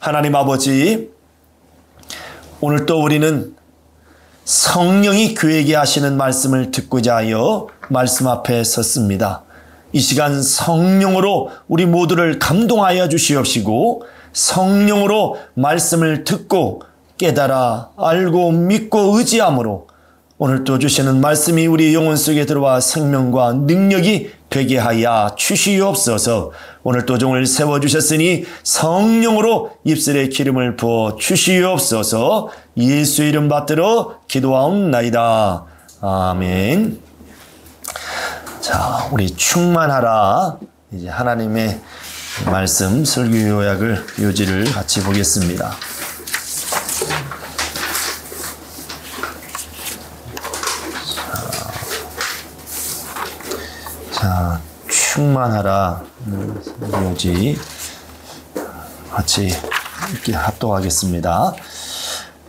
하나님 아버지, 오늘 또 우리는 성령이 교회에게 하시는 말씀을 듣고자 하여 말씀 앞에 섰습니다. 이 시간 성령으로 우리 모두를 감동하여 주시옵시고 성령으로 말씀을 듣고 깨달아 알고 믿고 의지함으로 오늘 또 주시는 말씀이 우리 영혼 속에 들어와 생명과 능력이 되게 하여 주시옵소서. 오늘 또 종을 세워주셨으니 성령으로 입술에 기름을 부어 주시옵소서. 예수 이름 받들어 기도하옵나이다. 아멘. 자, 우리 충만하라. 이제 하나님의 말씀 설교 요약을 요지를 같이 보겠습니다. 자, 충만하라 요지 같이 이렇게 합독하겠습니다.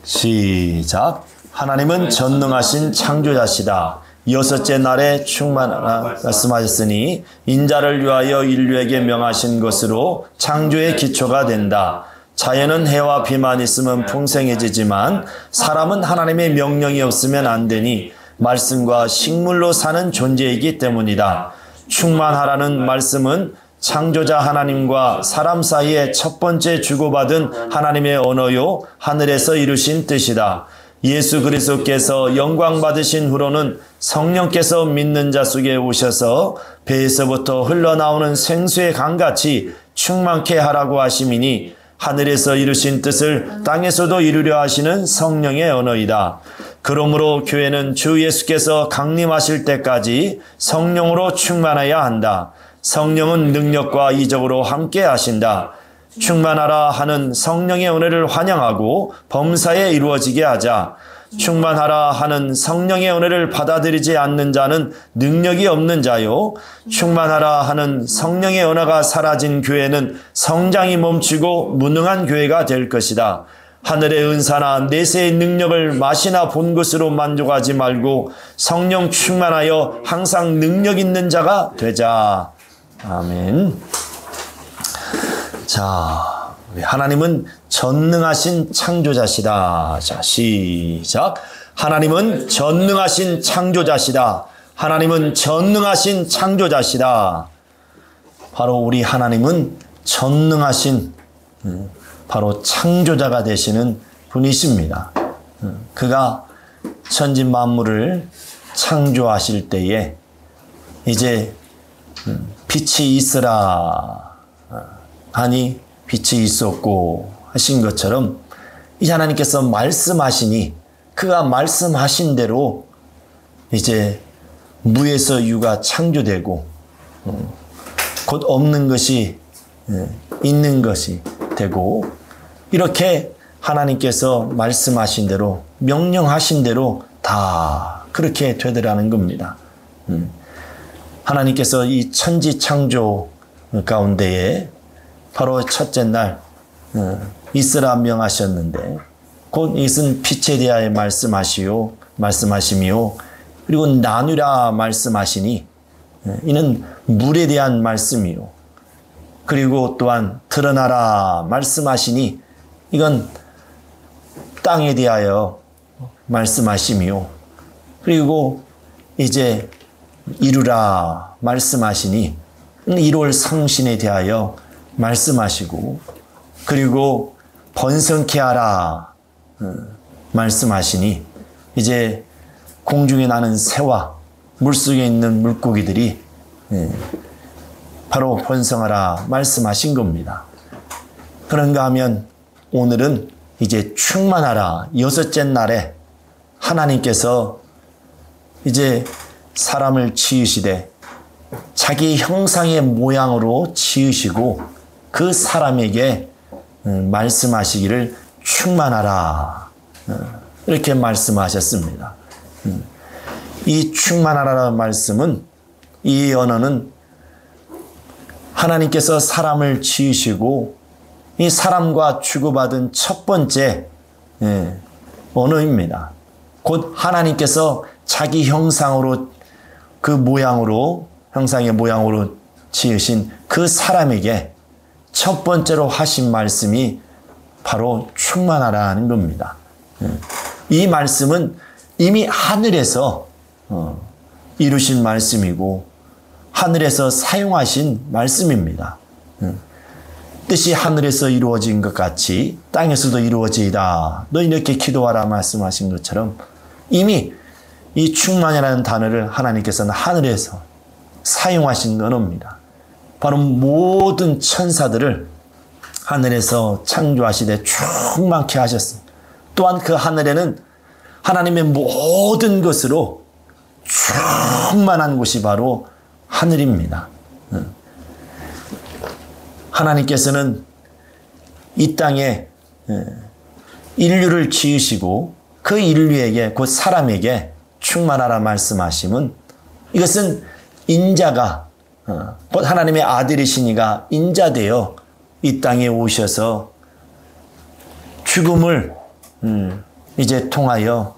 시작. 하나님은 전능하신 창조자시다. 여섯째 날에 충만하라 말씀하셨으니 인자를 위하여 인류에게 명하신 것으로 창조의 기초가 된다. 자연은 해와 비만 있으면 풍성해지지만 사람은 하나님의 명령이 없으면 안 되니 말씀과 식물로 사는 존재이기 때문이다. 충만하라는 말씀은 창조자 하나님과 사람 사이에 첫 번째 주고받은 하나님의 언어요 하늘에서 이루신 뜻이다. 예수 그리스도께서 영광 받으신 후로는 성령께서 믿는 자 속에 오셔서 배에서부터 흘러나오는 생수의 강같이 충만케 하라고 하심이니 하늘에서 이루신 뜻을 땅에서도 이루려 하시는 성령의 언어이다. 그러므로 교회는 주 예수께서 강림하실 때까지 성령으로 충만해야 한다. 성령은 능력과 이적으로 함께 하신다. 충만하라 하는 성령의 은혜를 환영하고 범사에 이루어지게 하자. 충만하라 하는 성령의 은혜를 받아들이지 않는 자는 능력이 없는 자요. 충만하라 하는 성령의 은혜가 사라진 교회는 성장이 멈추고 무능한 교회가 될 것이다. 하늘의 은사나 내세의 능력을 맛이나 본 것으로 만족하지 말고 성령 충만하여 항상 능력 있는 자가 되자. 아멘. 자, 하나님은 전능하신 창조자시다. 자, 시작. 하나님은 전능하신 창조자시다. 하나님은 전능하신 창조자시다. 바로 우리 하나님은 전능하신 바로 창조자가 되시는 분이십니다. 그가 천지 만물을 창조하실 때에 이제 빛이 있으라 하니 빛이 있었고 하신 것처럼 이제 하나님께서 말씀하시니 그가 말씀하신 대로 이제 무에서 유가 창조되고 곧 없는 것이 있는 것이 되고 이렇게 하나님께서 말씀하신 대로 명령하신 대로 다 그렇게 되더라는 겁니다. 하나님께서 이 천지 창조 가운데에 바로 첫째 날 있으라 명하셨는데 곧 이것은 빛에 대하여 말씀하시며 그리고 나누라 말씀하시니 이는 물에 대한 말씀이요 그리고 또한 드러나라 말씀하시니 이건 땅에 대하여 말씀하시며 그리고 이제 이루라 말씀하시니 이룰 성신에 대하여 말씀하시고 그리고 번성케 하라 말씀하시니 이제 공중에 나는 새와 물속에 있는 물고기들이 바로 번성하라 말씀하신 겁니다. 그런가 하면 오늘은 이제 충만하라 여섯째 날에 하나님께서 이제 사람을 지으시되 자기 형상의 모양으로 지으시고 그 사람에게 말씀하시기를 충만하라 이렇게 말씀하셨습니다. 이 충만하라는 말씀은 이 언어는 하나님께서 사람을 지으시고 이 사람과 주고받은 첫 번째 언어입니다. 곧 하나님께서 자기 형상으로 그 모양으로 형상의 모양으로 지으신 그 사람에게 첫 번째로 하신 말씀이 바로 충만하라는 겁니다. 이 말씀은 이미 하늘에서 이루신 말씀이고 하늘에서 사용하신 말씀입니다. 뜻이 하늘에서 이루어진 것 같이 땅에서도 이루어지이다. 너 이렇게 기도하라 말씀하신 것처럼 이미 이 충만이라는 단어를 하나님께서는 하늘에서 사용하신 언어입니다. 바로 모든 천사들을 하늘에서 창조하시되 충만케 하셨습니다. 또한 그 하늘에는 하나님의 모든 것으로 충만한 곳이 바로 하늘입니다. 하나님께서는 이 땅에 인류를 지으시고 그 인류에게 곧 사람에게 충만하라 말씀하심은 이것은 인자가 곧 하나님의 아들이시니가 인자되어 이 땅에 오셔서 죽음을 이제 통하여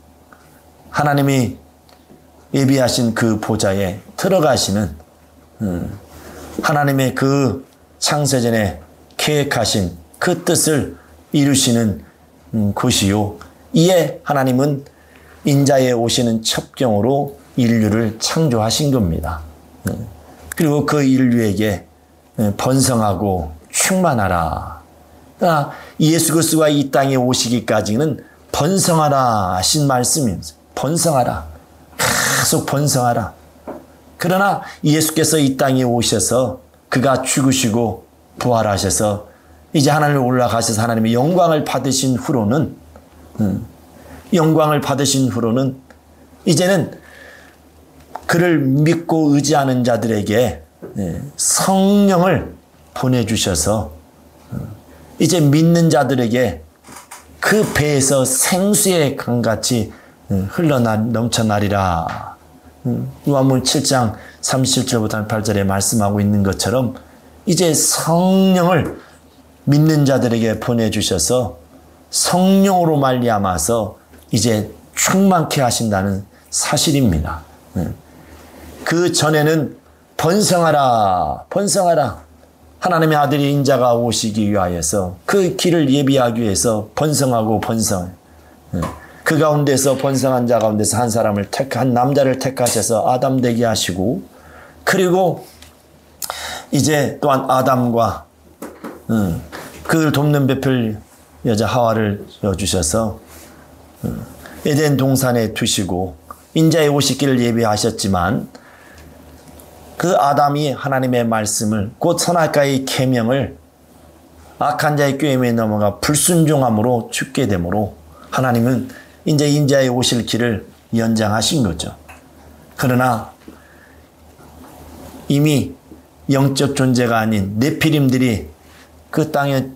하나님이 예비하신 그 보좌에 들어가시는 하나님의 그 창세전에 계획하신 그 뜻을 이루시는 곳이요. 이에 하나님은 인자에 오시는 첩경으로 인류를 창조하신 겁니다. 그리고 그 인류에게 번성하고 충만하라. 그러나 예수 그리스도가 이 땅에 오시기까지는 번성하라 하신 말씀입니다. 번성하라. 계속 번성하라. 그러나 예수께서 이 땅에 오셔서 그가 죽으시고 부활하셔서 이제 하나님을 올라가셔서 하나님의 영광을 받으신 후로는 이제는 그를 믿고 의지하는 자들에게 성령을 보내주셔서 이제 믿는 자들에게 그 배에서 생수의 강같이 넘쳐나리라. 요한복음 7장 37절부터 8절에 말씀하고 있는 것처럼 이제 성령을 믿는 자들에게 보내주셔서 성령으로 말미암아서 이제 충만케 하신다는 사실입니다. 그 전에는 번성하라, 번성하라. 하나님의 아들이 인자가 오시기 위하여서 그 길을 예비하기 위해서 번성하고 번성. 그 가운데서 번성한 자 가운데서 한 남자를 택하셔서 아담 되게 하시고 그리고 이제 또한 아담과 그를 돕는 베풀 여자 하와를 주셔서 에덴 동산에 두시고 인자의 오시기를 예비하셨지만 그 아담이 하나님의 말씀을 곧 선악과의 계명을 악한 자의 꾀임에 넘어가 불순종함으로 죽게 되므로 하나님은 이제 인자의 오실 길을 연장하신 거죠. 그러나 이미 영적 존재가 아닌 네피림들이 그 땅에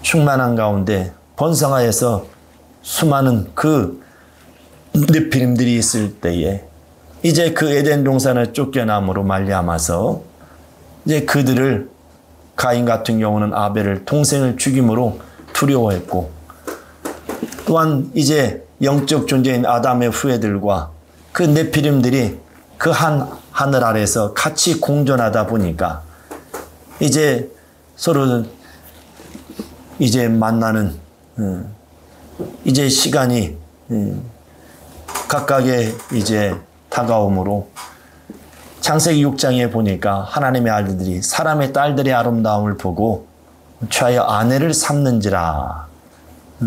충만한 가운데 번성하여서 수많은 그 네피림들이 있을 때에 이제 그 에덴 동산을 쫓겨남으로 말미암아서 이제 그들을 가인 같은 경우는 아벨을 동생을 죽임으로 두려워했고 또한 이제 영적 존재인 아담의 후예들과 그 네피림들이 그 한 하늘 아래에서 같이 공존하다 보니까 이제 서로 이제 만나는 이제 시간이 각각의 이제 다가옴으로 창세기 6장에 보니까 하나님의 아들들이 사람의 딸들의 아름다움을 보고 취하여 아내를 삼는지라.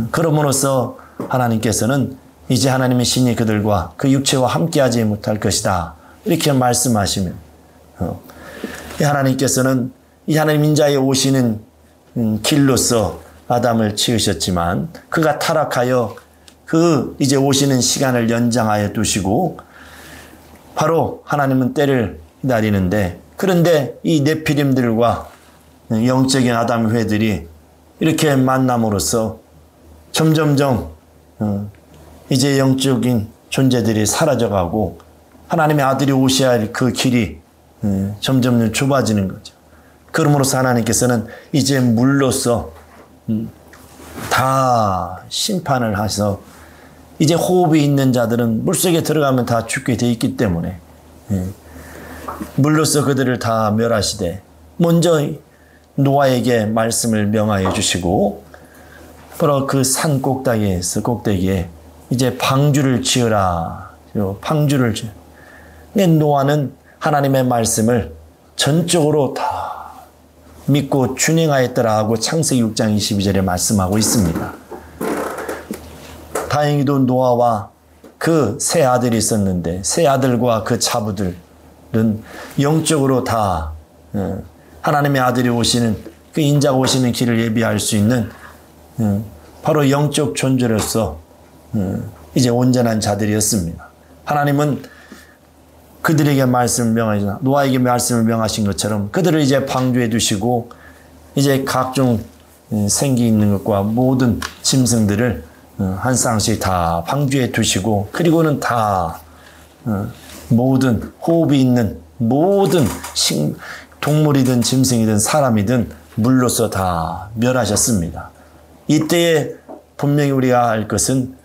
그러므로써 하나님께서는 이제 하나님의 신이 그들과 그 육체와 함께하지 못할 것이다. 이렇게 말씀하시면 하나님께서는 이 하나님 인자에 오시는 길로서 아담을 지으셨지만 그가 타락하여 그 이제 오시는 시간을 연장하여 두시고 바로 하나님은 때를 기다리는데 그런데 이 네피림들과 영적인 아담 회들이 이렇게 만남으로써 점점점 이제 영적인 존재들이 사라져가고 하나님의 아들이 오셔야 할 그 길이 점점 좁아지는 거죠. 그러므로서 하나님께서는 이제 물로써 다 심판을 하셔서 이제 호흡이 있는 자들은 물속에 들어가면 다 죽게 돼 있기 때문에 물로써 그들을 다 멸하시되 먼저 노아에게 말씀을 명하여 주시고 바로 그 산 꼭대기에 이제 방주를 지어라. 방주를 지어. 근데 노아는 하나님의 말씀을 전적으로 다 믿고 준행하였더라 하고 창세기 6장 22절에 말씀하고 있습니다. 다행히도 노아와 그 세 아들이 있었는데 세 아들과 그 자부들은 영적으로 다 하나님의 아들이 오시는 그 인자가 오시는 길을 예비할 수 있는 바로 영적 존재로서 이제 온전한 자들이었습니다. 하나님은 그들에게 말씀을 명하시나 노아에게 말씀을 명하신 것처럼 그들을 이제 방주에 두시고 이제 각종 생기 있는 것과 모든 짐승들을 한 쌍씩 다 방주에 두시고 그리고는 다 모든 호흡이 있는 모든 동물이든 짐승이든 사람이든 물로서 다 멸하셨습니다. 이때에 분명히 우리가 알 것은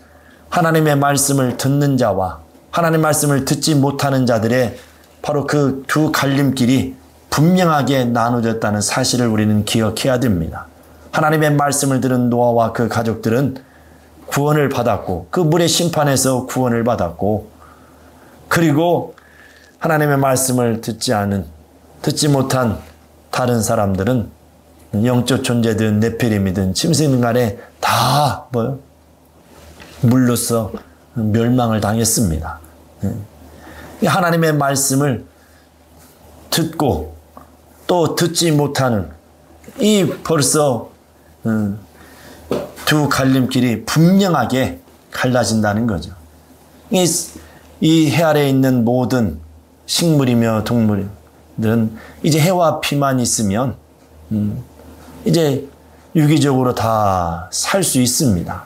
하나님의 말씀을 듣는 자와 하나님의 말씀을 듣지 못하는 자들의 바로 그 두 갈림길이 분명하게 나눠졌다는 사실을 우리는 기억해야 됩니다. 하나님의 말씀을 들은 노아와 그 가족들은 구원을 받았고 그 물의 심판에서 구원을 받았고 그리고 하나님의 말씀을 듣지 못한 다른 사람들은 영적 존재든 네피림이든 짐승이든 간에 다 물로써 멸망을 당했습니다. 하나님의 말씀을 듣고 또 듣지 못하는 이 벌써 두 갈림길이 분명하게 갈라진다는 거죠. 이 해 아래에 있는 모든 식물이며 동물들은 이제 해와 피만 있으면 이제 유기적으로 다 살 수 있습니다.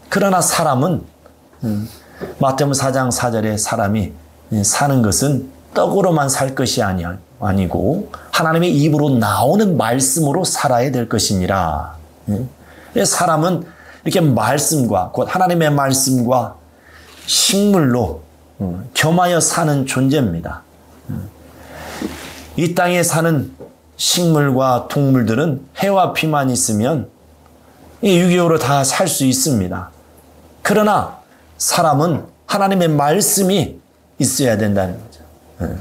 그러나 사람은 마태복음 4장 4절에 사람이 사는 것은 떡으로만 살 것이 아니고 하나님의 입으로 나오는 말씀으로 살아야 될 것이니라. 사람은 이렇게 말씀과 곧 하나님의 말씀과 식물로 겸하여 사는 존재입니다. 이 땅에 사는 식물과 동물들은 해와 피만 있으면 유기적으로 다 살 수 있습니다. 그러나 사람은 하나님의 말씀이 있어야 된다는 거죠.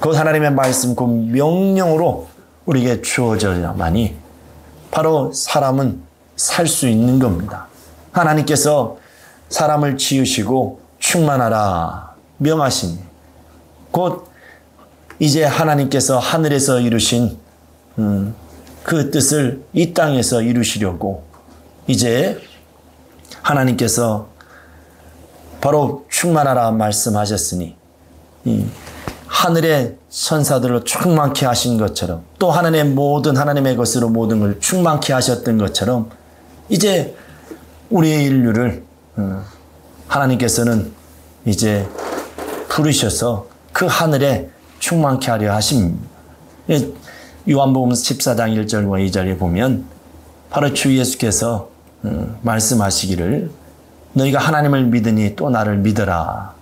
곧 하나님의 말씀, 그 명령으로 우리에게 주어져야만이 바로 사람은 살 수 있는 겁니다. 하나님께서 사람을 지으시고 충만하라 명하시니 곧 이제 하나님께서 하늘에서 이루신 그 뜻을 이 땅에서 이루시려고 이제 하나님께서 바로 충만하라 말씀하셨으니 하늘의 천사들로 충만케 하신 것처럼 또 하나님의 것으로 모든 걸 충만케 하셨던 것처럼 이제 우리의 인류를 하나님께서는 이제 부르셔서 그 하늘에 충만케 하려 하십니다. 요한복음 14장 1절과 2절에 보면 바로 주 예수께서 말씀하시기를 너희가 하나님을 믿으니 또 나를 믿어라.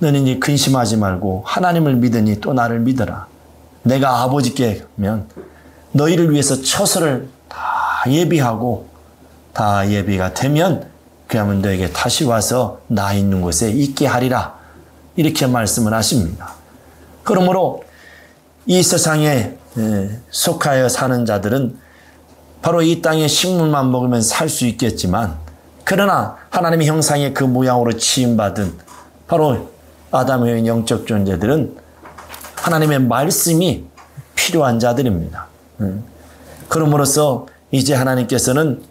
너는 이제 근심하지 말고 하나님을 믿으니 또 나를 믿어라. 내가 아버지께 하면 너희를 위해서 처소를 다 예비하고 다 예비가 되면 그러면 너에게 다시 와서 나 있는 곳에 있게 하리라. 이렇게 말씀을 하십니다. 그러므로 이 세상에 속하여 사는 자들은 바로 이 땅의 식물만 먹으면 살 수 있겠지만 그러나 하나님의 형상의 그 모양으로 지음받은 바로 아담의 영적 존재들은 하나님의 말씀이 필요한 자들입니다. 그러므로써 이제 하나님께서는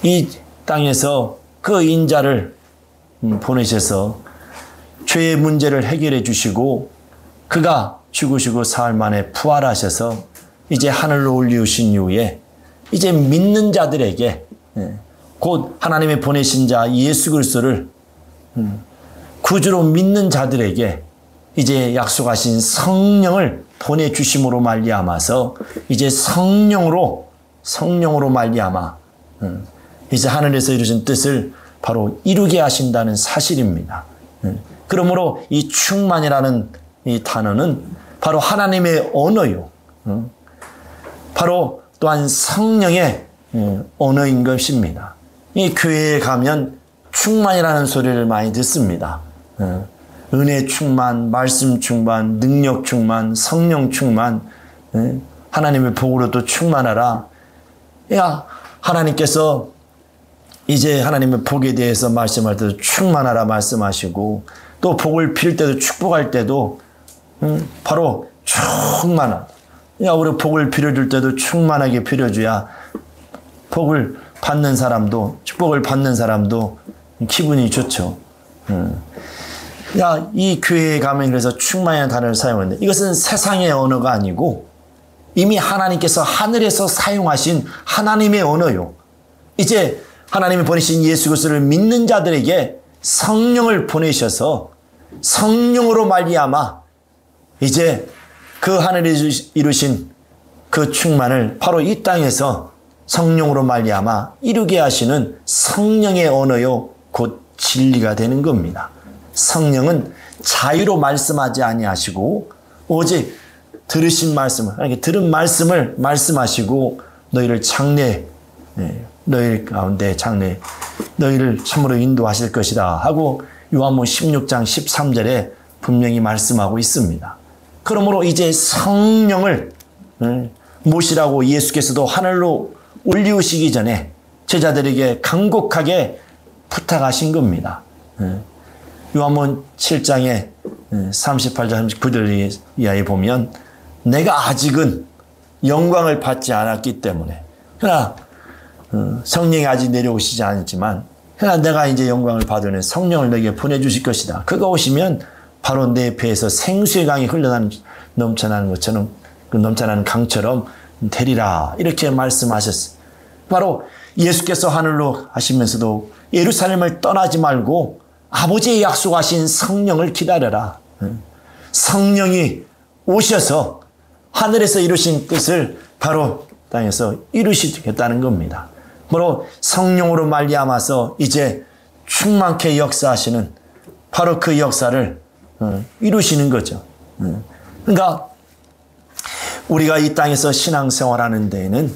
이 땅에서 그 인자를 보내셔서 죄의 문제를 해결해 주시고 그가 죽으시고 사흘 만에 부활하셔서 이제 하늘로 올리우신 이후에 이제 믿는 자들에게 곧 하나님의 보내신 자 예수 그리스도를 구주로 믿는 자들에게 이제 약속하신 성령을 보내주심으로 말미암아서 이제 성령으로 말미암아 이제 하늘에서 이루신 뜻을 바로 이루게 하신다는 사실입니다. 그러므로 이 충만이라는 이 단어는 바로 하나님의 언어요. 바로 또한 성령의 언어인 것입니다. 이 교회에 가면 충만이라는 소리를 많이 듣습니다. 은혜 충만, 말씀 충만, 능력 충만, 성령 충만, 하나님의 복으로 또 충만하라. 하나님께서 이제 하나님의 복에 대해서 말씀할 때도 충만하라 말씀하시고, 또 복을 빌 때도 축복할 때도 바로 충만하다. 우리 복을 빌어줄 때도 충만하게 빌어줘야 복을 받는 사람도, 축복을 받는 사람도 기분이 좋죠. 이 교회에 가면 그래서 충만이라는 단어를 사용하는데, 이것은 세상의 언어가 아니고 이미 하나님께서 하늘에서 사용하신 하나님의 언어요. 이제 하나님이 보내신 예수 그리스도를 믿는 자들에게 성령을 보내셔서 성령으로 말미암아 이제 그 하늘에 이루신 그 충만을 바로 이 땅에서 성령으로 말미암아 이루게 하시는 성령의 언어요, 곧 진리가 되는 겁니다. 성령은 자유로 말씀하지 아니하시고 오직 들으신 말씀을, 들은 말씀을 말씀하시고 너희를 너희 가운데 너희를 참으로 인도하실 것이다 하고 요한복음 16장 13절에 분명히 말씀하고 있습니다. 그러므로 이제 성령을 모시라고 예수께서도 하늘로 올리우시기 전에 제자들에게 간곡하게 부탁하신 겁니다. 요한복음 7장에 38절 39절 이하에 보면 내가 아직은 영광을 받지 않았기 때문에, 그러나 성령이 아직 내려오시지 않았지만 그러나 내가 이제 영광을 받으면 성령을 너에게 보내주실 것이다. 그가 오시면 바로 내 배에서 생수의 강이 넘쳐나는 것처럼, 그 넘쳐나는 강처럼 되리라, 이렇게 말씀하셨어요. 바로 예수께서 하늘로 하시면서도 예루살렘을 떠나지 말고 아버지의 약속하신 성령을 기다려라. 성령이 오셔서 하늘에서 이루신 뜻을 바로 땅에서 이루시겠다는 겁니다. 바로 성령으로 말미암아서 이제 충만케 역사하시는 바로 그 역사를 이루시는 거죠. 그러니까 우리가 이 땅에서 신앙생활하는 데에는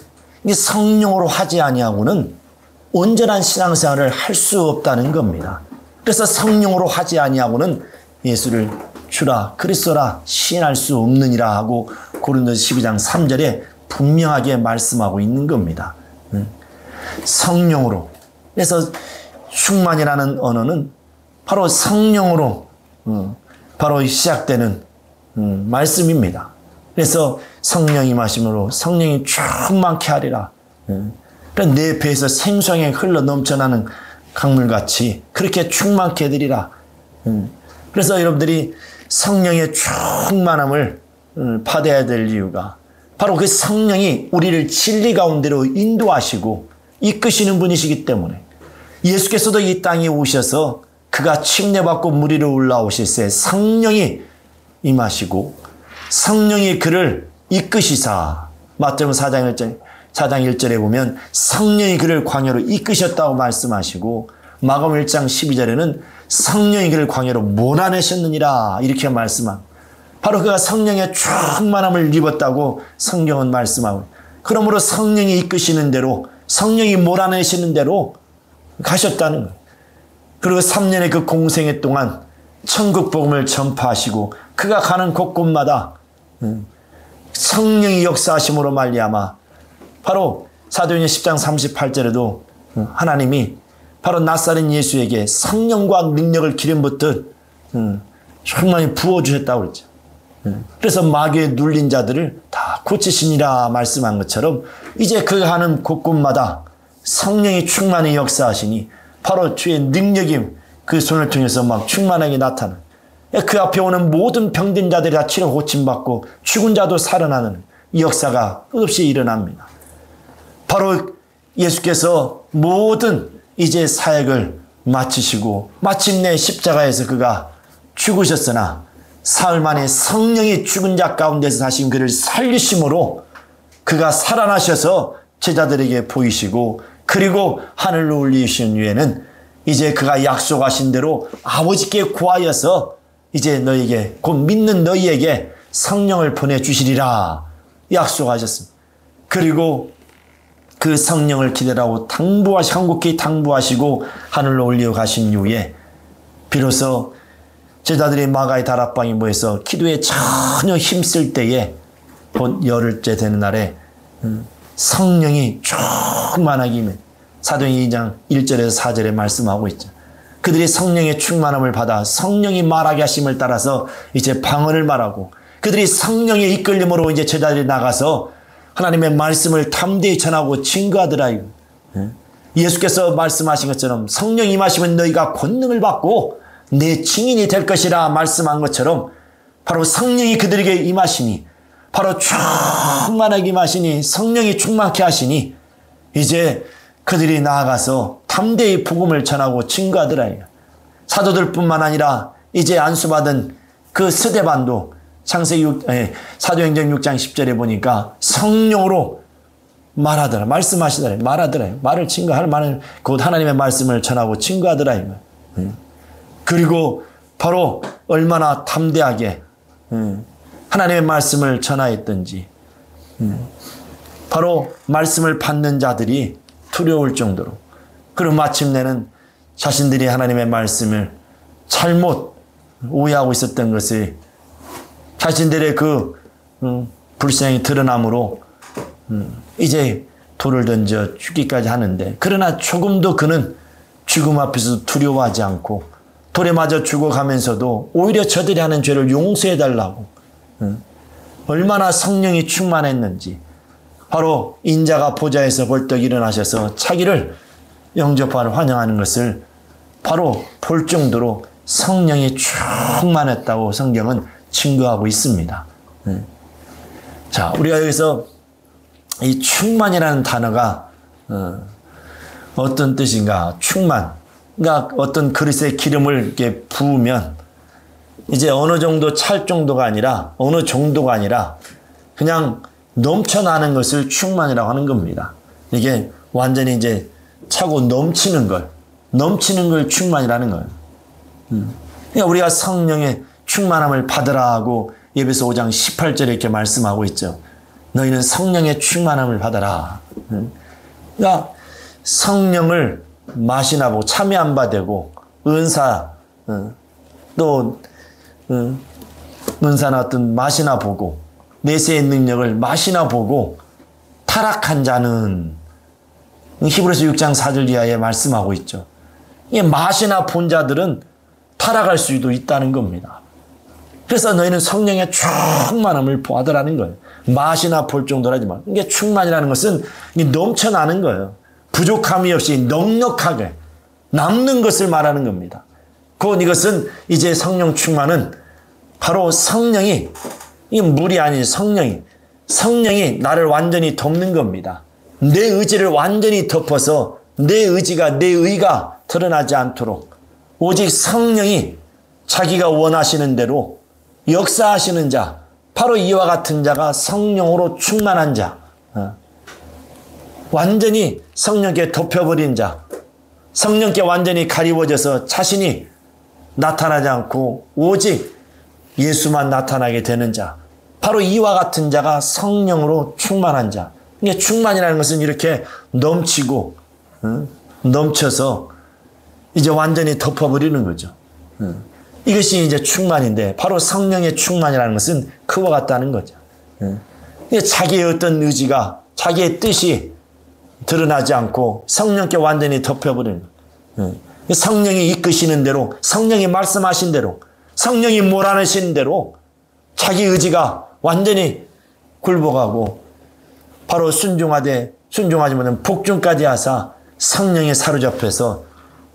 성령으로 하지 아니하고는 온전한 신앙생활을 할 수 없다는 겁니다. 그래서 성령으로 하지 아니하고는 예수를 주라 그리스도라 시인할 수 없느니라 하고 고린도서 12장 3절에 분명하게 말씀하고 있는 겁니다. 성령으로. 그래서 충만이라는 언어는 바로 성령으로 바로 시작되는 말씀입니다. 그래서 성령이 마심으로 성령이 충만케 하리라. 그러니까 내 배에서 생수강이 흘러 넘쳐나는 강물같이 그렇게 충만케 해드리라. 그래서 여러분들이 성령의 충만함을 받아야 될 이유가 바로 그 성령이 우리를 진리 가운데로 인도하시고 이끄시는 분이시기 때문에, 예수께서도 이 땅에 오셔서 그가 침례받고 물 위로 올라오실 때 성령이 임하시고 성령이 그를 이끄시사, 마태복음 4장 1절에 보면 성령이 그를 광야로 이끄셨다고 말씀하시고, 마가복음 1장 12절에는 성령이 그를 광야로 몰아내셨느니라 이렇게 말씀합니다. 바로 그가 성령의 충만함을 입었다고 성경은 말씀하고, 그러므로 성령이 이끄시는 대로, 성령이 몰아내시는 대로 가셨다는 거예요. 그리고 3년의 그 공생애 동안 천국 복음을 전파하시고 그가 가는 곳곳마다 성령이 역사하심으로 말미암아 바로 사도행전 10장 38절에도 하나님이 바로 나사렛 예수에게 성령과 능력을 기름 붓듯 충만히 부어주셨다고 그랬죠. 그래서 마귀에 눌린 자들을 다 고치시니라 말씀한 것처럼 이제 그가 하는 곳곳마다 성령이 충만히 역사하시니 바로 주의 능력이 그 손을 통해서 막 충만하게 나타나는, 그 앞에 오는 모든 병든 자들이 다 치료 고침받고 죽은 자도 살아나는 이 역사가 끝없이 일어납니다. 바로 예수께서 모든 이제 사역을 마치시고 마침내 십자가에서 그가 죽으셨으나 사흘 만에 성령이 죽은 자 가운데서 다시 그를 살리심으로 그가 살아나셔서 제자들에게 보이시고, 그리고 하늘로 올리신 후에는 이제 그가 약속하신 대로 아버지께 구하여서 이제 너에게, 곧 믿는 너희에게 성령을 보내주시리라 약속하셨습니다. 그리고 그 성령을 기대하고 한국히 당부하시고 하늘로 올려 가신 이후에 비로소 제자들이 마가의 다락방에 모여서 기도에 전혀 힘쓸 때에 본 열흘째 되는 날에 성령이 충만하게 임해 사도행 2장 1절에서 4절에 말씀하고 있죠. 그들이 성령의 충만함을 받아 성령이 말하게 하심을 따라서 이제 방언을 말하고 그들이 성령의 이끌림으로 이제 제자들이 나가서 하나님의 말씀을 담대히 전하고 증거하더라. 예수께서 말씀하신 것처럼 성령 임하시면 너희가 권능을 받고 내 증인이 될 것이라 말씀한 것처럼 바로 성령이 그들에게 임하시니 바로 충만하게 임하시니 성령이 충만케 하시니 이제 그들이 나아가서 담대히 복음을 전하고 증거하더라. 사도들뿐만 아니라 이제 안수받은 그 스데반도 사도행전 6장 10절에 보니까 성령으로 말하더라. 말씀하시더라. 말하더라. 말을 증거할 말을 곧 하나님의 말씀을 전하고 증거하더라. 그리고 바로 얼마나 담대하게 하나님의 말씀을 전하였던지 바로 말씀을 받는 자들이 두려울 정도로 그리고 마침내는 자신들이 하나님의 말씀을 잘못 오해하고 있었던 것을 자신들의 그 불신앙이 드러남으로 이제 돌을 던져 죽기까지 하는데 그러나 조금도 그는 죽음 앞에서 두려워하지 않고 돌에 맞아 죽어가면서도 오히려 저들이 하는 죄를 용서해달라고 얼마나 성령이 충만했는지 바로 인자가 보좌에서 벌떡 일어나셔서 자기를 영접하러 환영하는 것을 바로 볼 정도로 성령이 충만했다고 성경은 증거하고 있습니다. 자, 우리가 여기서 이 충만이라는 단어가 어떤 뜻인가? 충만. 그러니까 어떤 그릇에 기름을 이렇게 부으면 이제 어느 정도 찰 정도가 아니라 어느 정도가 아니라 그냥 넘쳐나는 것을 충만이라고 하는 겁니다. 이게 완전히 이제 차고 넘치는 걸 충만이라는 거예요. 그러니까 우리가 성령의 충만함을 받으라 하고 에베소 5장 18절에 이렇게 말씀하고 있죠. 너희는 성령의 충만함을 받아라. 그러니까 성령을 맛이나 보고 참여 안 받고 은사 또 은사나 어떤 맛이나 보고 내세의 능력을 맛이나 보고 타락한 자는 히브리서 6장 4절 이하에 말씀하고 있죠. 이 맛이나 본 자들은 타락할 수도 있다는 겁니다. 그래서 너희는 성령의 충만함을 받으라는 거예요. 맛이나 볼 정도라지만 이게 충만이라는 것은 넘쳐나는 거예요. 부족함이 없이 넉넉하게 남는 것을 말하는 겁니다. 곧 이것은 이제 성령 충만은 바로 성령이 이 물이 아닌 성령이 나를 완전히 덮는 겁니다. 내 의지를 완전히 덮어서 내 의가 드러나지 않도록 오직 성령이 자기가 원하시는 대로 역사하시는 자, 바로 이와 같은 자가 성령으로 충만한 자, 완전히 성령께 덮여버린 자, 성령께 완전히 가리워져서 자신이 나타나지 않고 오직 예수만 나타나게 되는 자, 바로 이와 같은 자가 성령으로 충만한 자. 이게 충만이라는 것은 이렇게 넘치고 넘쳐서 이제 완전히 덮어버리는 거죠. 이것이 이제 충만인데 바로 성령의 충만이라는 것은 그와 같다는 거죠. 자기의 어떤 의지가 자기의 뜻이 드러나지 않고 성령께 완전히 덮여버리는 거예요. 성령이 이끄시는 대로 성령이 말씀하신 대로 성령이 몰아내시는 대로 자기 의지가 완전히 굴복하고 바로 순종하지 못하면 복종까지 하사 성령에 사로잡혀서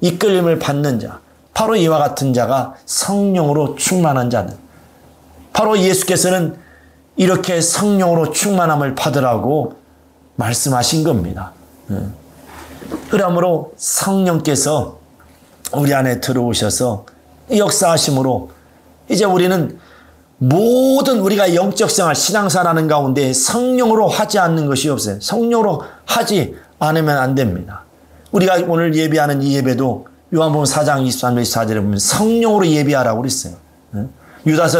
이끌림을 받는 자, 바로 이와 같은 자가 성령으로 충만한 자들. 바로 예수께서는 이렇게 성령으로 충만함을 받으라고 말씀하신 겁니다. 그러므로 성령께서 우리 안에 들어오셔서 역사하심으로 이제 우리는 모든 우리가 영적 생활, 신앙생활하는 가운데 성령으로 하지 않는 것이 없어요. 성령으로 하지 않으면 안 됩니다. 우리가 오늘 예배하는 이 예배도 요한복음 4장 23절 24절에 보면 성령으로 예배하라고 그랬어요. 유다서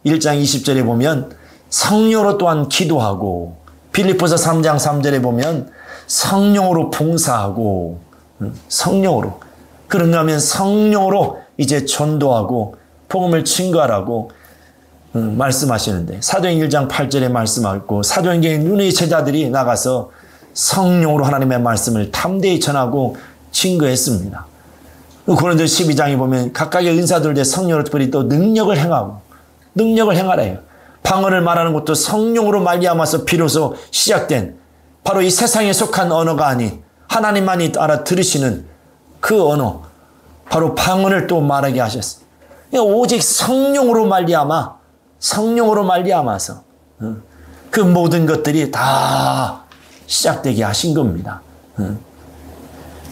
1장 20절에 보면 성령으로 또한 기도하고, 빌립보서 3장 3절에 보면 성령으로 봉사하고, 성령으로. 그런가 하면 성령으로 이제 전도하고 복음을 증거하라고 말씀하시는데, 사도행 1장 8절에 말씀하고, 사도행전의 눈의 제자들이 나가서 성령으로 하나님의 말씀을 담대히 전하고 증거했습니다. 고린도 12장에 보면 각각의 은사들의 성령으로 특별히 또 능력을 행하래요. 방언을 말하는 것도 성령으로 말미암아서 비로소 시작된, 바로 이 세상에 속한 언어가 아닌 하나님만이 알아들으시는 그 언어, 바로 방언을 또 말하게 하셨어요. 오직 성령으로 말미암아서 그 모든 것들이 다 시작되게 하신 겁니다.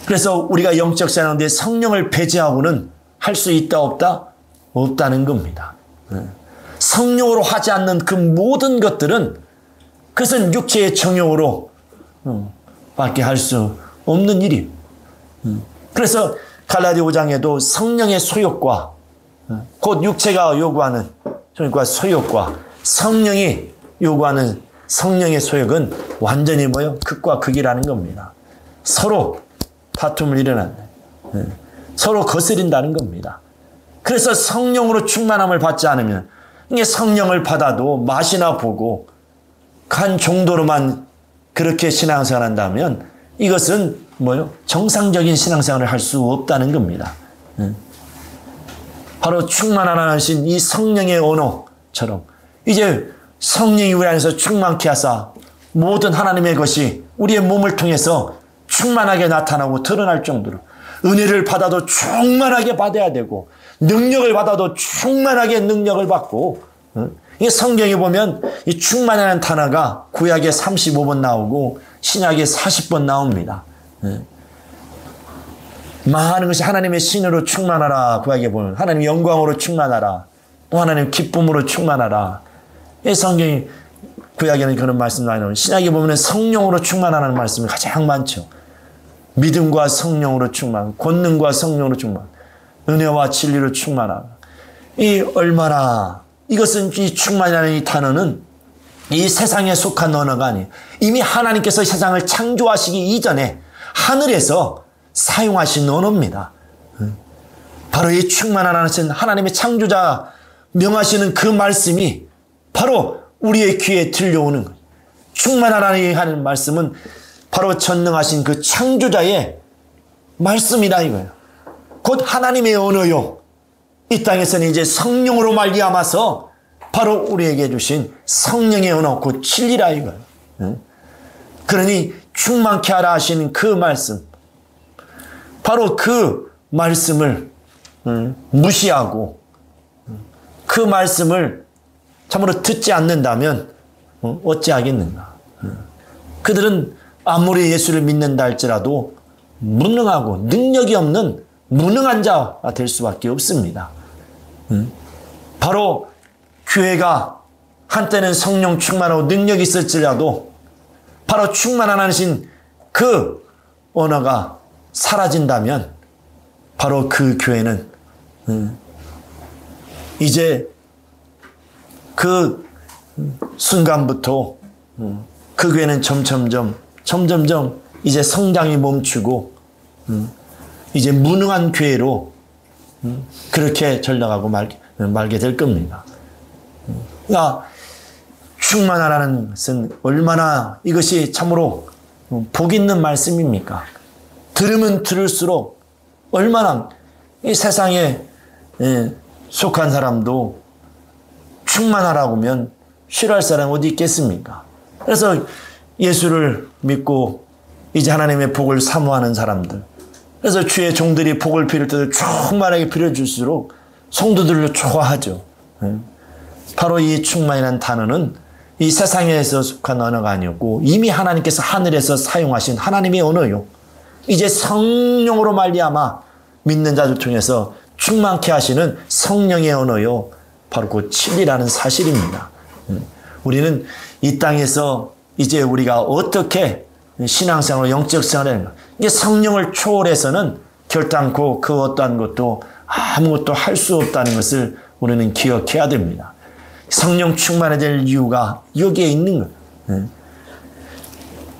그래서 우리가 영적 사람인데 성령을 배제하고는 할 수 있다 없다? 없다는 겁니다. 성령으로 하지 않는 그 모든 것들은 그것은 육체의 정욕으로 밖에 할 수 없는 일이에요. 그래서 갈라디아 5장에도 성령의 소욕과 곧 육체가 요구하는 그러니까 소욕과 성령이 요구하는 성령의 소욕은 완전히 뭐요? 극과 극이라는 겁니다. 서로 다툼을 일어난다. 서로 거스린다는 겁니다. 그래서 성령으로 충만함을 받지 않으면, 이게 성령을 받아도 맛이나 보고 간 정도로만 그렇게 신앙생활 한다면 이것은 뭐요? 정상적인 신앙생활을 할 수 없다는 겁니다. 바로 충만하신 이 성령의 언어처럼 이제 성령이 우리 안에서 충만케 하사 모든 하나님의 것이 우리의 몸을 통해서 충만하게 나타나고 드러날 정도로, 은혜를 받아도 충만하게 받아야 되고 능력을 받아도 충만하게 능력을 받고, 이 성경에 보면 이 충만이라는 단어가 구약에 35번 나오고 신약에 40번 나옵니다. 많은 것이 하나님의 신으로 충만하라. 구약에 보면 하나님 영광으로 충만하라. 또 하나님 기쁨으로 충만하라. 이 성경이 구약에는 그런 말씀 많이 나오고, 신약에 보면 성령으로 충만하라는 말씀이 가장 많죠. 믿음과 성령으로 충만, 권능과 성령으로 충만, 은혜와 진리로 충만하라. 이 얼마나, 이것은 이 충만이라는 이 단어는 이 세상에 속한 언어가 아니에요. 이미 하나님께서 세상을 창조하시기 이전에 하늘에서 사용하신 언어입니다. 바로 이 충만하라는 하나님의 창조자 명하시는 그 말씀이 바로 우리의 귀에 들려오는 거예요. 충만하라는 말씀은 바로 전능하신 그 창조자의 말씀이다 이거예요. 곧 하나님의 언어요. 이 땅에서는 이제 성령으로 말미암아서 바로 우리에게 주신 성령의 언어, 곧 진리라 이거예요. 그러니 충만케 하라 하시는 그 말씀, 바로 그 말씀을 무시하고 그 말씀을 참으로 듣지 않는다면 어찌하겠는가. 그들은 아무리 예수를 믿는다 할지라도 무능하고 능력이 없는 무능한 자가 될 수밖에 없습니다. 바로 교회가 한때는 성령 충만하고 능력이 있을지라도 바로 충만하신 그 언어가 사라진다면 바로 그 교회는 이제 그 순간부터 그 교회는 점점점 이제 성장이 멈추고 이제 무능한 교회로 그렇게 전락하고 말게 될 겁니다. 그러니까 충만하라는 것은 얼마나 이것이 참으로 복 있는 말씀입니까? 들으면 들을수록 얼마나 이 세상에 속한 사람도 충만하라고 하면 싫어할 사람이 어디 있겠습니까? 그래서 예수를 믿고 이제 하나님의 복을 사모하는 사람들, 그래서 주의 종들이 복을 빌을 때도 충만하게 빌어줄수록 성도들로 좋아하죠. 바로 이 충만이라는 단어는 이 세상에서 속한 언어가 아니었고 이미 하나님께서 하늘에서 사용하신 하나님의 언어요. 이제 성령으로 말미암아 믿는 자들 통해서 충만케 하시는 성령의 언어요. 바로 그 진리라는 사실입니다. 우리는 이 땅에서 이제 우리가 어떻게 신앙생활, 영적 생활을 하는 가, 이게 성령을 초월해서는 결단코 그 어떠한 것도 아무것도 할 수 없다는 것을 우리는 기억해야 됩니다. 성령 충만해야 될 이유가 여기에 있는 거예요.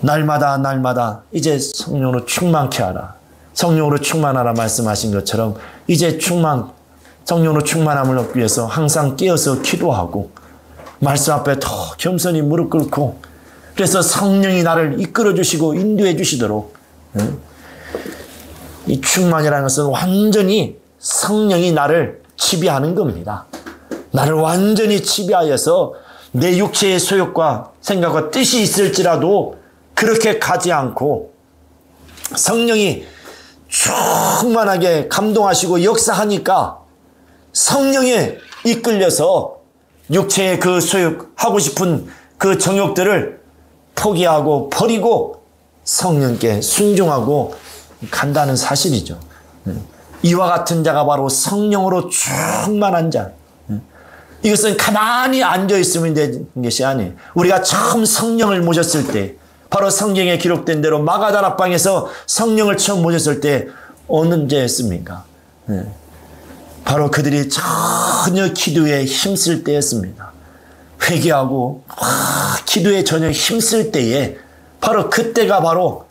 날마다 날마다 이제 성령으로 충만케 하라. 성령으로 충만하라 말씀하신 것처럼 이제 성령으로 충만함을 얻기 위해서 항상 깨어서 기도하고 말씀 앞에 더 겸손히 무릎 꿇고 그래서 성령이 나를 이끌어 주시고 인도해 주시도록 이 충만이라는 것은 완전히 성령이 나를 지배하는 겁니다. 나를 완전히 지배하여서 내 육체의 소욕과 생각과 뜻이 있을지라도 그렇게 가지 않고 성령이 충만하게 감동하시고 역사하니까 성령에 이끌려서 육체의 그 소욕, 하고 싶은 그 정욕들을 포기하고 버리고 성령께 순종하고 간다는 사실이죠. 이와 같은 자가 바로 성령으로 충만한 자. 이것은 가만히 앉아있으면 되는 것이 아니에요. 우리가 처음 성령을 모셨을 때 바로 성경에 기록된 대로 마가다락방에서 성령을 처음 모셨을 때 언제였습니까? 바로 그들이 전혀 기도에 힘쓸 때였습니다. 회개하고 기도에 전혀 힘쓸 때에 바로 그때가 바로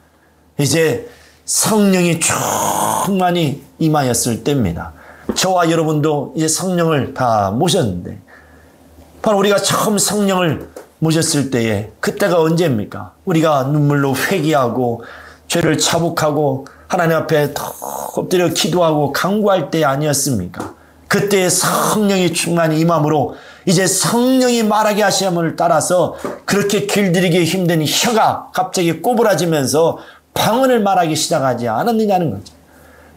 이제 성령이 충만히 임하였을 때입니다. 저와 여러분도 이제 성령을 다 모셨는데 바로 우리가 처음 성령을 모셨을 때에 그때가 언제입니까? 우리가 눈물로 회개하고 죄를 자복하고 하나님 앞에 더 엎드려 기도하고 간구할 때 아니었습니까? 그때 성령이 충만히 임함으로 이제 성령이 말하게 하심을 따라서 그렇게 길들이기 힘든 혀가 갑자기 꼬부라지면서 방언을 말하기 시작하지 않았느냐는 거죠.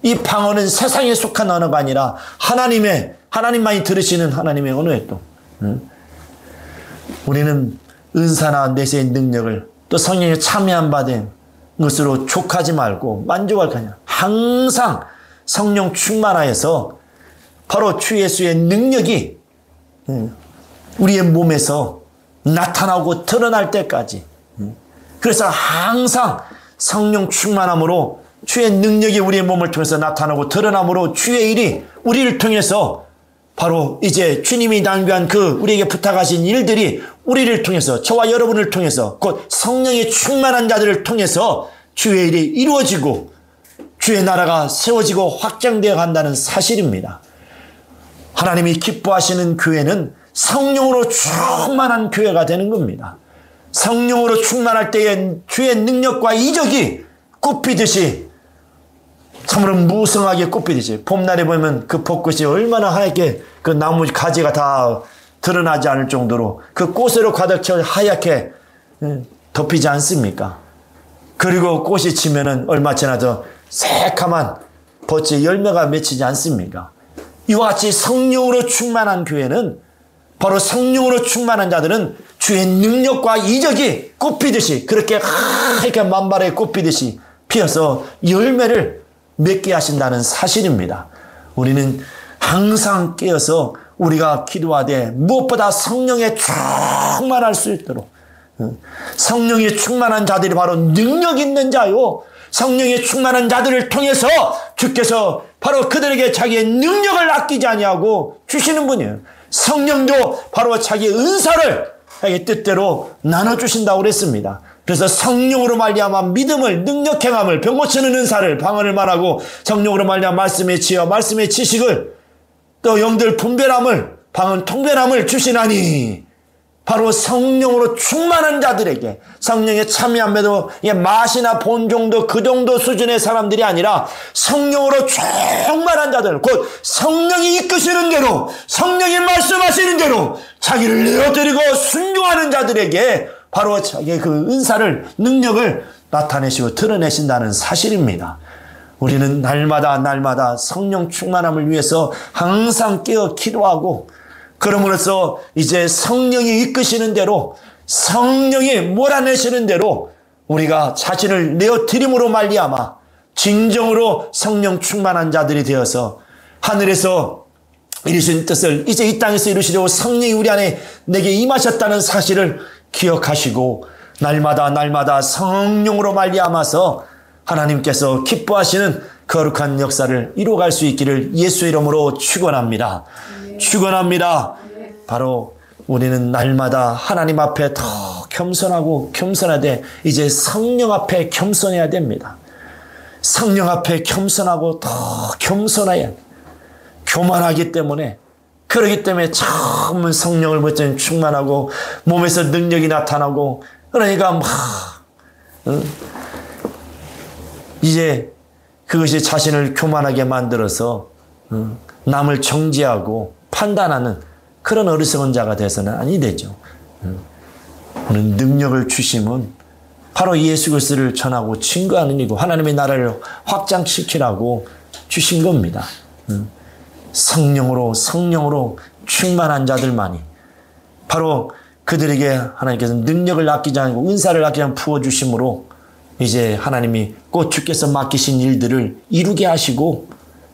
이 방언은 세상에 속한 언어가 아니라 하나님만이 들으시는 하나님의 언어에 또 우리는 은사나 내세의 능력을 또 성령에 참여한 바 된 것으로 족하지 말고 만족할 거냐. 항상 성령 충만하여서 바로 주 예수의 능력이 우리의 몸에서 나타나고 드러날 때까지 그래서 항상 성령 충만함으로 주의 능력이 우리의 몸을 통해서 나타나고 드러남으로 주의 일이 우리를 통해서 바로 이제 주님이 당부한 우리에게 부탁하신 일들이 우리를 통해서 저와 여러분을 통해서 곧 성령의 충만한 자들을 통해서 주의 일이 이루어지고 주의 나라가 세워지고 확장되어 간다는 사실입니다. 하나님이 기뻐하시는 교회는 성령으로 충만한 교회가 되는 겁니다. 성령으로 충만할 때에 주의 능력과 이적이 꽃피듯이 참으로 무성하게 꽃피듯이 봄날에 보면 그 벚꽃이 얼마나 하얗게 그 나무 가지가 다 드러나지 않을 정도로 그 꽃으로 가득 채워 하얗게 덮이지 않습니까? 그리고 꽃이 치면은 얼마 지나서 새카만 벚이 열매가 맺히지 않습니까? 이와 같이 성령으로 충만한 교회는 바로 성령으로 충만한 자들은 주의 능력과 이적이 꽃피듯이 그렇게 하얗게 만발의 꽃피듯이 피어서 열매를 맺게 하신다는 사실입니다. 우리는 항상 깨어서 우리가 기도하되 무엇보다 성령에 충만할 수 있도록 성령에 충만한 자들이 바로 능력 있는 자요. 성령에 충만한 자들을 통해서 주께서 바로 그들에게 자기의 능력을 아끼지 아니하고 주시는 분이에요. 성령도 바로 자기의 은사를 자기 뜻대로 나눠주신다고 그랬습니다. 그래서 성령으로 말미암아 믿음을, 능력 행함을, 병 고치는 은사를, 방언을 말하고 성령으로 말미암아 말씀의 지혜와 말씀의 지식을 또 영들 분별함을, 방언 통변함을 주시나니 바로 성령으로 충만한 자들에게 성령에 참여함에도 맛이나 본 정도 그 정도 수준의 사람들이 아니라 성령으로 충만한 자들 곧 성령이 이끄시는 대로 성령이 말씀하시는 대로 자기를 내어드리고 순종하는 자들에게 바로 자기의 그 은사를 능력을 나타내시고 드러내신다는 사실입니다. 우리는 날마다 성령 충만함을 위해서 항상 깨어 기도하고 그러므로써 이제 성령이 이끄시는 대로 성령이 몰아내시는 대로 우리가 자신을 내어드림으로 말미암아 진정으로 성령 충만한 자들이 되어서 하늘에서 이루신 뜻을 이제 이 땅에서 이루시려고 성령이 우리 안에 내게 임하셨다는 사실을 기억하시고 날마다 성령으로 말미암아서 하나님께서 기뻐하시는 거룩한 역사를 이루어갈 수 있기를 예수 이름으로 축원합니다. 축원합니다. 바로 우리는 날마다 하나님 앞에 더 겸손하고 겸손해야 돼. 이제 성령 앞에 겸손해야 됩니다. 성령 앞에 겸손하고 더 겸손해야 돼. 교만하기 때문에, 그러기 때문에 처음 성령을 버튼 충만하고 몸에서 능력이 나타나고, 그러니까 막 이제 그것이 자신을 교만하게 만들어서 남을 정죄하고 판단하는 그런 어리석은 자가 돼서는 아니 되죠. 오늘 능력을 주심은 바로 예수 그리스도를 전하고 증거하는 일이고 하나님의 나라를 확장시키라고 주신 겁니다. 성령으로 충만한 자들만이 바로 그들에게 하나님께서 능력을 아끼지 않고 은사를 아끼지 않고 부어주심으로 이제 하나님이 곧 주께서 맡기신 일들을 이루게 하시고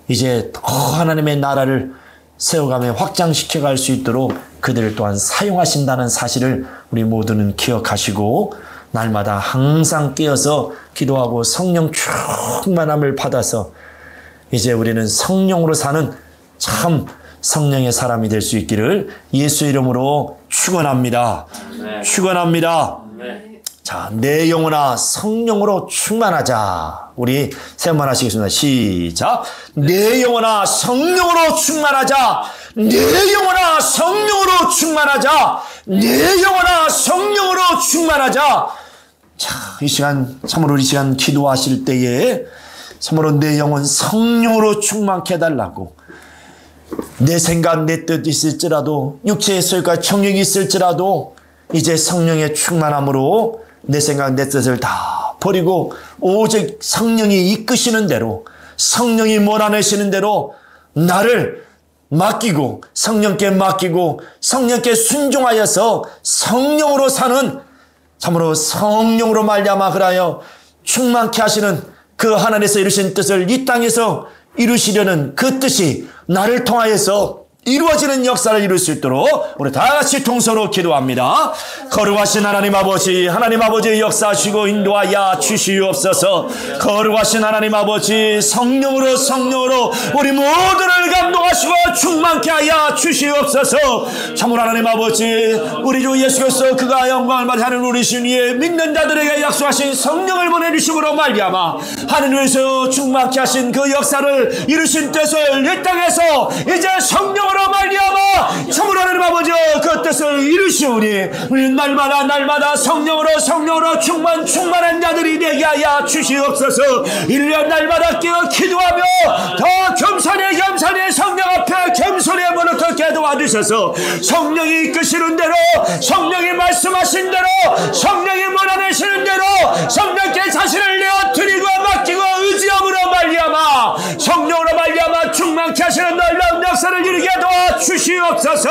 이제 더 하나님의 나라를 세워가며 확장시켜 갈 수 있도록 그들을 또한 사용하신다는 사실을 우리 모두는 기억하시고 날마다 항상 깨어서 기도하고 성령 충만함을 받아서 이제 우리는 성령으로 사는 참 성령의 사람이 될 수 있기를 예수 이름으로 축원합니다. 축원합니다. 자, 내 영혼아 성령으로 충만하자. 우리 세 번 하시겠습니다. 시작. 내 영혼아 성령으로 충만하자. 내 영혼아 성령으로 충만하자. 내 영혼아 성령으로 충만하자. 자, 이 시간 참으로 이 시간 기도하실 때에 참으로 내 영혼 성령으로 충만케 해달라고. 내 생각 내 뜻 있을지라도 육체의 소유가 정욕이 있을지라도 이제 성령의 충만함으로 내 생각 내 뜻을 다 버리고 오직 성령이 이끄시는 대로 성령이 몰아내시는 대로 나를 맡기고 성령께 맡기고 성령께 순종하여서 성령으로 사는 참으로 성령으로 말미암아 그라여 충만케 하시는 그 하나님께서 이루신 뜻을 이 땅에서 이루시려는 그 뜻이 나를 통하여서 이루어지는 역사를 이룰 수 있도록 우리 다 같이 통서로 기도합니다. 거룩하신 하나님 아버지, 하나님 아버지 역사하시고 인도하여 주시옵소서. 거룩하신 하나님 아버지 성령으로 우리 모두를 감동하시고 충만케 하여 주시옵소서. 참으로 하나님 아버지 우리 주 예수 그리스도 그가 영광을 받으시는 우리 주님의 믿는 자들에게 약속하신 성령을 보내주심으로 말미암아 하늘에서 충만케 하신 그 역사를 이루신 뜻을 이 땅에서 이제 성령으로 말미암아 참으로 하나님 아버지 그 뜻을 이루시오니 우리 날마다 성령으로 충만한 자들이 되게 하여 주시옵소서. 1년 날마다 깨어 기도하며 더 겸손히 성령 앞에 겸손히 무너뜨게 도와주셔서 성령이 이끄시는 대로 성령이 말씀하신 대로 성령이 몰아내시는 대로 성령께 자신을 내어드리고 맡기고 의지함으로 말미암아 성령으로 말미암아 충만케 하시는 놀라운 역사를 이루게 도와주시옵소서.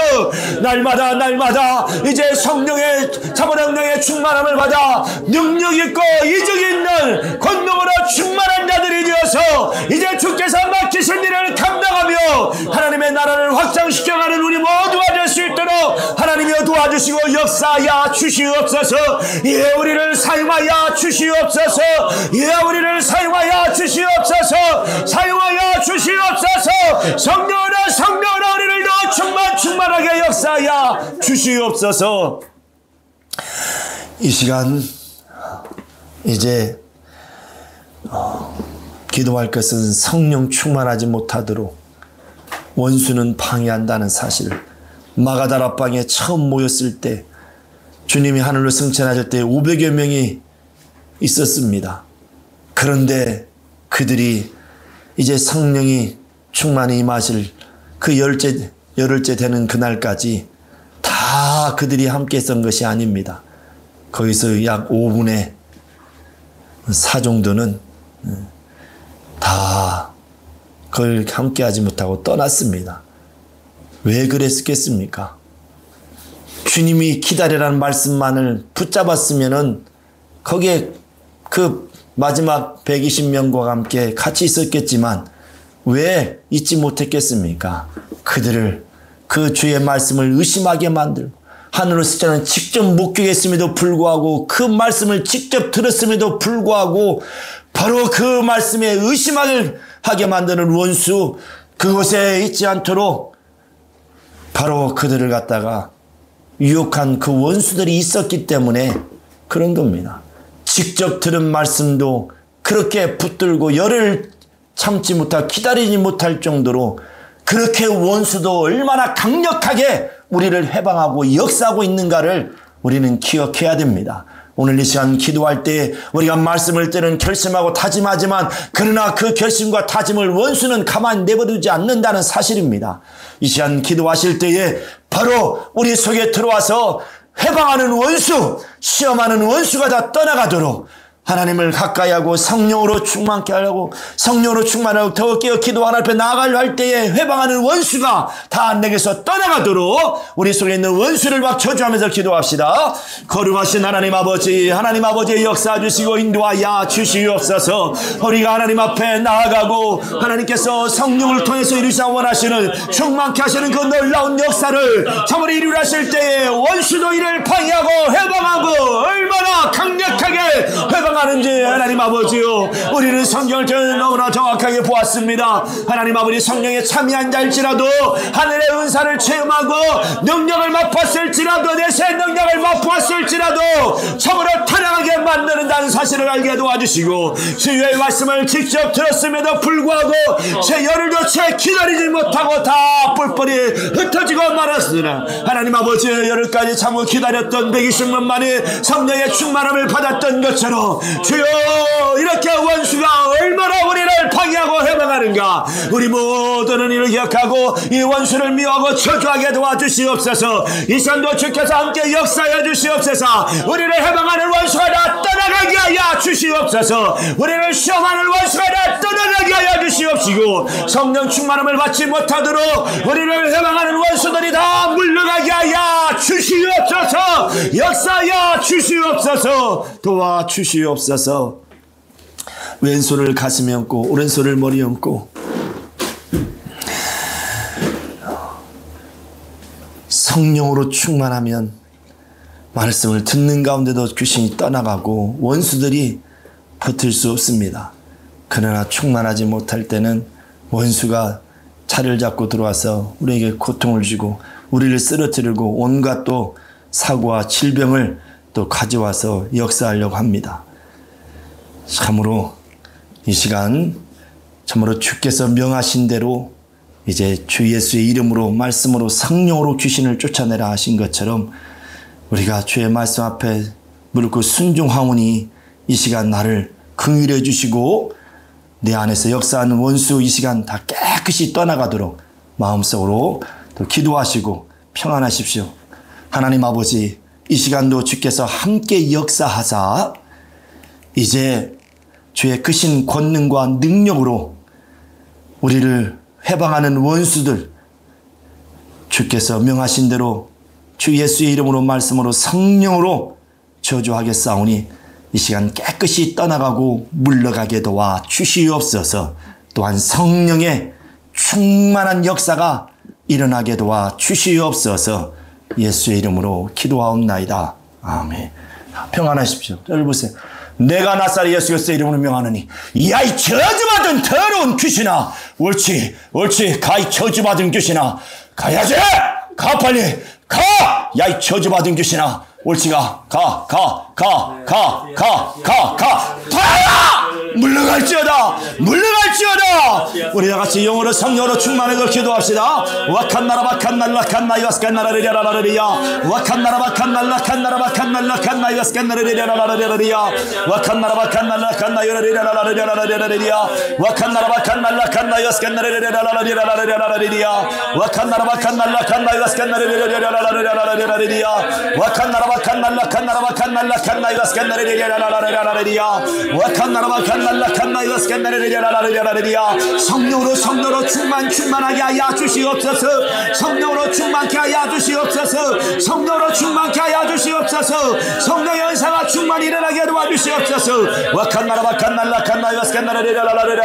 날마다 이제 성령의 참원능력의 충만함을 받아 능력있고 이적있는 권능으로 충만한 자들이 되어서 이제 주께서 맡기신 일을 감당하며 하나님의 나라를 확장시켜가는 우리 모두가 될 수 있도록 하나님이 도와주시고 역사하여 주시옵소서. 예, 우리를 사용하여 주시옵소서. 예, 우리를 사용하여 주시옵소서. 사용하여 주시옵소서. 성령으로 우리를 더 충만하게 역사하여 주시옵소서. 이 시간 이제 기도할 것은 성령 충만하지 못하도록 원수는 방해한다는 사실을 마가다락방에 처음 모였을 때 주님이 하늘로 승천하실 때 500여 명이 있었습니다. 그런데 그들이 이제 성령이 충만히 임하실 그 열흘째 되는 그날까지 다 그들이 함께 선 것이 아닙니다. 거기서 약 5분의 4 정도는 다 그걸 함께 하지 못하고 떠났습니다. 왜 그랬겠습니까? 주님이 기다리라는 말씀만을 붙잡았으면은 거기에 그 마지막 120명과 함께 같이 있었겠지만 왜 잊지 못했겠습니까? 그들을 그 주의 말씀을 의심하게 만들고 하늘에서 저는 직접 목격했음에도 불구하고 그 말씀을 직접 들었음에도 불구하고 바로 그 말씀에 의심을 하게 만드는 원수 그곳에 있지 않도록 바로 그들을 갖다가 유혹한 그 원수들이 있었기 때문에 그런 겁니다. 직접 들은 말씀도 그렇게 붙들고 열을 참지 못할, 기다리지 못할 정도로 그렇게 원수도 얼마나 강력하게 우리를 해방하고 역사하고 있는가를 우리는 기억해야 됩니다. 오늘 이 시간 기도할 때 우리가 말씀을 들은 결심하고 다짐하지만 그러나 그 결심과 다짐을 원수는 가만히 내버려두지 않는다는 사실입니다. 이 시간 기도하실 때에 바로 우리 속에 들어와서 해방하는 원수, 시험하는 원수가 다 떠나가도록 하나님을 가까이 하고 성령으로 충만케 하려고, 성령으로 충만하고 더 깨어 기도 하나님 앞에 나아가려 할 때에 회방하는 원수가 다 내게서 떠나가도록 우리 속에 있는 원수를 막 저주하면서 기도합시다. 거룩하신 하나님 아버지의 역사 주시고 인도하여 주시옵소서. 우리가 하나님 앞에 나아가고 하나님께서 성령을 통해서 이루시자 원하시는 충만케 하시는 그 놀라운 역사를 참으로 이루려 하실 때에 원수도 이를 방해하고 해방하고 얼마나 강력하게 해방 하는지 하나님 아버지요, 우리는 성경을 너무나 정확하게 보았습니다. 하나님 아버지, 성령에 참여한 자일지라도 하늘의 은사를 체험하고 능력을 맛봤을지라도 내세 능력을 맛보았을지라도 참으로 타락하게 만드는다는 사실을 알게 도와주시고, 주의 말씀을 직접 들었음에도 불구하고 제 열흘도 채 기다리지 못하고 다 뿔뿔이 흩어지고 말았으나 하나님 아버지, 열흘까지 참고 기다렸던 120만 만이 성령의 충만함을 받았던 것처럼 주여, 이렇게 원수가 얼마나 우리를 방해하고 해방하는가, 우리 모두는 이를 기억하고 이 원수를 미워하고 저주하게 도와주시옵소서. 이 시간도 주께서 함께 역사해 주시옵소서. 우리를 해방하는 원수가 다 떠나가게 하여 주시옵소서. 우리를 시험하는 원수가 다 떠나가게 하여 주시옵시고, 성령 충만함을 받지 못하도록 우리를 해방하는 원수들이 다 물러가게 하여 주시옵소서. 역사하여 주시옵소서. 도와주시옵소서. 왼손을 가슴에 얹고 오른손을 머리에 얹고 성령으로 충만하면 말씀을 듣는 가운데도 귀신이 떠나가고 원수들이 버틸 수 없습니다. 그러나 충만하지 못할 때는 원수가 차를 잡고 들어와서 우리에게 고통을 주고 우리를 쓰러뜨리고 온갖 또 사고와 질병을 또 가져와서 역사하려고 합니다. 참으로 이 시간 참으로 주께서 명하신 대로 이제 주 예수의 이름으로 말씀으로 성령으로 귀신을 쫓아내라 하신 것처럼 우리가 주의 말씀 앞에 무릎 순종하오니 이 시간 나를 긍휼해 주시고 내 안에서 역사하는 원수 이 시간 다 깨끗이 떠나가도록 마음속으로 또 기도하시고 평안하십시오. 하나님 아버지, 이 시간도 주께서 함께 역사하사 이제 주의 크신 권능과 능력으로 우리를 해방하는 원수들 주께서 명하신 대로 주 예수의 이름으로 말씀으로 성령으로 저주하겠사오니 이 시간 깨끗이 떠나가고 물러가게 도와 주시옵소서. 또한 성령의 충만한 역사가 일어나게 도와 주시옵소서. 예수의 이름으로 기도하옵나이다. 아멘. 평안하십시오. 여러분 보세요. 내가 나사렛 예수 그리스도의 이름으로 명하노니 야이 저주받은 더러운 귀신아, 옳지 가, 이 저주받은 귀신아, 가야지, 가, 빨리 가, 야이 저주받은 귀신아, 옳지 가, 물러갈지어다. 우리 다같이 영어로 성령으로 충만해서 기도합시다. 와칸나라 바칸날라 칸나 이와스칸나라 리라라라리야 와칸나라 바칸날라 칸나라 바칸날라 칸나 이와스칸나라 리라라라리야 와칸나라 바칸날라 칸나 이라라라라리야 와칸나라 바칸날라 칸나 이와스칸나라 리라라라리야 와칸나라 바칸날라 칸나 이와스칸나라 리라라라리야 와칸나라 바칸날라 칸나 이와스칸나라 리라라라리야 와칸나라 바칸날라 칸나 이와스칸나라 리라라라리야 성령으로 충만하게 하여 주시옵소서. 성령으로 충만케 하여 주시옵소서. 성령으로 충만케 하여 주시옵소서. 성령의 은사가 충만히 일어나게 도와주시옵소서. 와칸나라 바칸날라 칸나 이와스칸나라 리라라라리야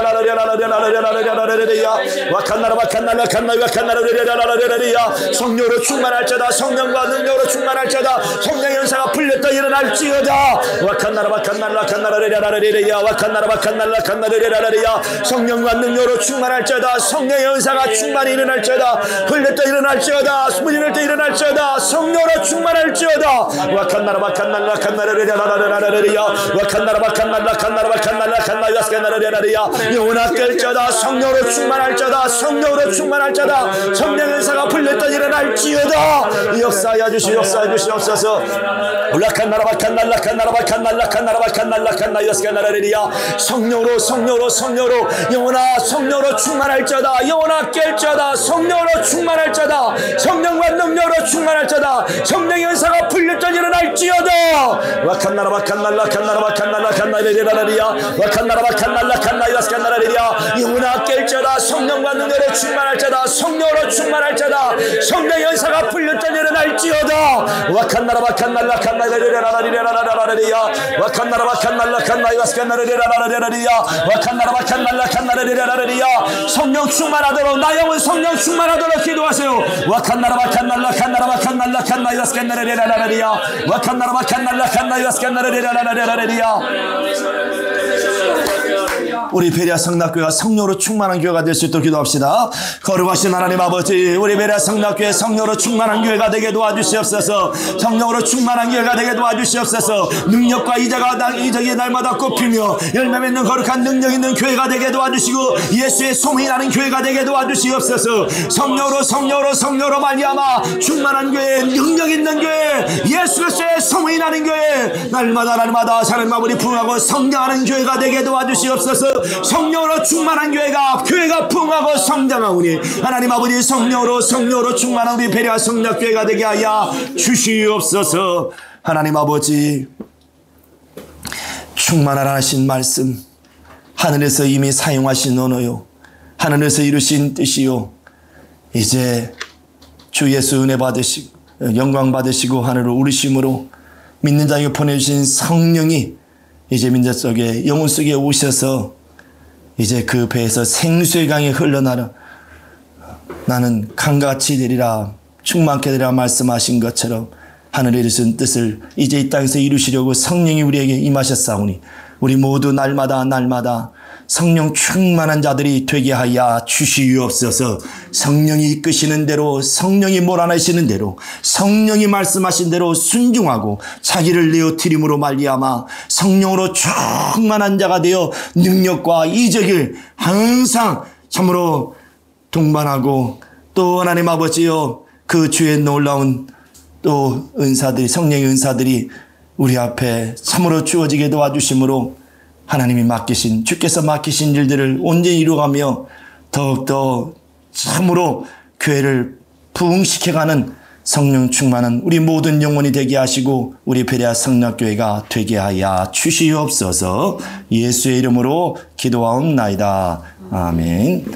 와칸나라 바칸날라 칸나 이와스칸나라 리라라라리야 성령으로 충만할지어다. 성령과 능력으로 충만할지어다. 성령의 은사가 풀렸다 일어날지어다. 와칸나라 바칸날라 칸나라 리라라라리야 와칸나라 바칸날라 칸나 리라라리야 성령과 능력으로 충만할지어다. 성령의 은사가 충만히 일어날지어다. 흘릴 때 일어날지어다. 물릴 때 일어날지어다. 성령으로 충만할지어다. 와칸나라 바칸날라 칸나르리야라라라라리야 와칸나라 바칸날라 칸나라 바칸날라 칸나야 스케나르리야라리야 영원하 깰지어다. 성령으로 충만할지어다. 성령으로 충만할지어다. 성령의 은사가 흘릴 때 일어날지어다. 역사하여 주시옵소서. 라칸나라 바칸날라 칸나라 바칸날라 칸나라 바칸날라 칸나야 스케나르리야 성령으로 영원하 성령으로 충만할지어다. 영원하 깰지어다. 성령으로 충만할지어다. 성령과 능력으로 충만할지어다. 성령의 은사가 풀렸던 일어날지어다. 와칸나라 바칸날라 칸나라 바칸날라 칸나리라라리야 와칸나라 바칸날라 칸나이라 스칸나라리야 영원하 깰지어다. 성령과 능력으로 충만할지어다. 성령으로 충만할지어다. 성령의 은사가 풀렸던 일어날지어다. 와칸나라 바칸날라 칸나이라라라리라라라리야 와칸나라 바칸날라 칸나이라 스칸나라리라라라리야 와칸나라 바칸날라 칸나리라라리야 성령 충만하도록 나 영혼 성령 충만하도록 기도하세요. 와칸나라 바칸날라 칸나라 바칸날라 칸나이라 스칸나라리라라리야 와칸나라 바칸날라 칸나이라 스칸나라리라라라리야 우리 베레아 성락교회가 성령으로 충만한 교회가 될 수 있도록 기도합시다. 거룩하신 하나님 아버지, 우리 베레아 성락교회 성령으로 충만한 교회가 되게 도와주시옵소서. 성령으로 충만한 교회가 되게 도와주시옵소서. 능력과 이적이 날마다 꼽히며 열매 맺는 거룩한 능력 있는 교회가 되게 도와주시고 예수의 소문이 나는 교회가 되게 도와주시옵소서. 성령으로 말미암아 충만한 교회, 능력 있는 교회, 예수 그리스도의 소문이 나는 교회, 날마다 하나님 아버지 부흥하고 성장하는 교회가 되게 도와주시옵소서. 성령으로 충만한 교회가 부흥하고 성장하오니 하나님 아버지 성령으로 충만한 우리 베레아 성락교회가 되게 하여 주시옵소서. 하나님 아버지 충만하라 하신 말씀 하늘에서 이미 사용하신 언어요, 하늘에서 이루신 뜻이요, 이제 주 예수 은혜 받으시고 영광 받으시고 하늘을 우리심으로 믿는 자에게 보내주신 성령이 이제 민족 속에 영혼 속에 오셔서 이제 그 배에서 생수의 강이 흘러나는 나는 강같이 되리라 충만케 되리라 말씀하신 것처럼 하늘에 이루신 뜻을 이제 이 땅에서 이루시려고 성령이 우리에게 임하셨사오니 우리 모두 날마다 성령 충만한 자들이 되게 하여 주시옵소서. 성령이 이끄시는 대로, 성령이 몰아내시는 대로, 성령이 말씀하신 대로 순종하고 자기를 내어 드림으로 말미암아 성령으로 충만한 자가 되어 능력과 이적을 항상 참으로 동반하고 또 하나님 아버지여 그 주의 놀라운 또 은사들이, 성령의 은사들이 우리 앞에 참으로 주어지게 도와주심으로 하나님이 주께서 맡기신 일들을 온전히 이루어가며 더욱더 참으로 교회를 부흥시켜가는 성령 충만한 우리 모든 영혼이 되게 하시고 우리 베레아 성락교회가 되게 하여 주시옵소서. 예수의 이름으로 기도하옵나이다. 아멘.